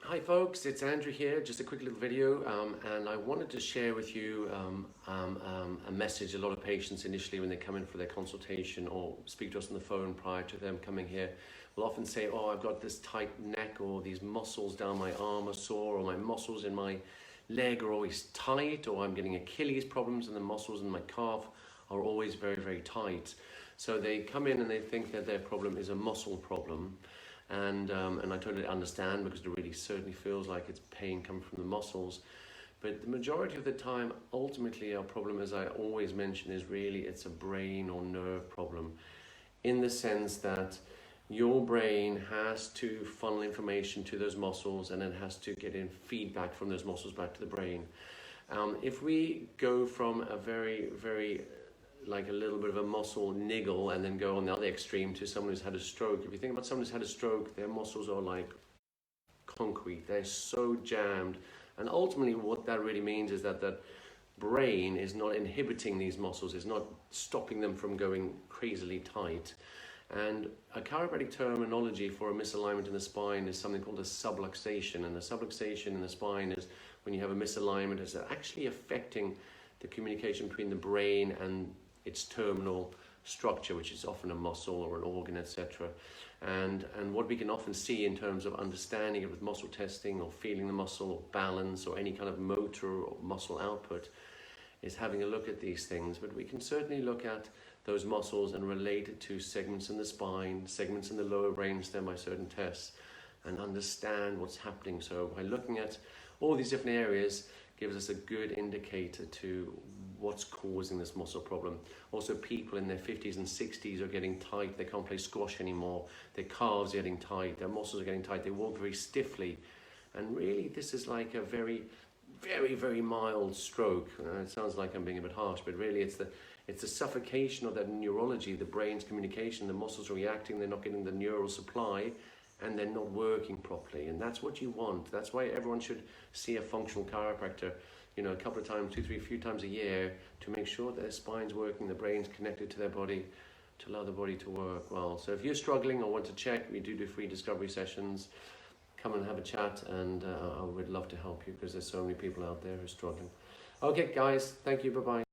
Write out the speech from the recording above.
Hi folks, it's Andrew here, just a quick little video and I wanted to share with you a message. A lot of patients initially when they come in for their consultation or speak to us on the phone prior to them coming here will often say, oh, I've got this tight neck, or these muscles down my arm are sore, or my muscles in my leg are always tight, or I'm getting Achilles problems and the muscles in my calf are always very, very tight. So they come in and they think that their problem is a muscle problem. And I totally understand, because it really certainly feels like it's pain coming from the muscles. But the majority of the time, ultimately, our problem, as I always mention, is really it's a brain or nerve problem, in the sense that your brain has to funnel information to those muscles, and it has to get in feedback from those muscles back to the brain. If we go from a very, very like a little bit of a muscle niggle and then go on the other extreme to someone who's had a stroke. If you think about someone who's had a stroke, their muscles are like concrete. They're so jammed. And ultimately what that really means is that that brain is not inhibiting these muscles, is not stopping them from going crazily tight. And a chiropractic terminology for a misalignment in the spine is something called a subluxation. And the subluxation in the spine is when you have a misalignment, it's actually affecting the communication between the brain and its terminal structure, which is often a muscle or an organ, etc. And what we can often see in terms of understanding it with muscle testing or feeling the muscle or balance or any kind of motor or muscle output is having a look at these things. But we can certainly look at those muscles and relate it to segments in the spine, segments in the lower brainstem by certain tests, and understand what's happening. So by looking at all these different areas gives us a good indicator to what's causing this muscle problem. Also, people in their 50s and 60s are getting tight. They can't play squash anymore. Their calves are getting tight. Their muscles are getting tight. They walk very stiffly. And really, this is like a very, very, very mild stroke. It sounds like I'm being a bit harsh, but really it's the suffocation of that neurology, the brain's communication. The muscles are reacting. They're not getting the neural supply, and they're not working properly. And that's what you want. That's why everyone should see a functional chiropractor, you know, a couple of times, a few times a year, to make sure that their spine's working, the brain's connected to their body, to allow the body to work well. So if you're struggling or want to check, we do free discovery sessions. Come and have a chat, and I would love to help you, because there's so many people out there who are struggling. Okay, guys, thank you, bye-bye.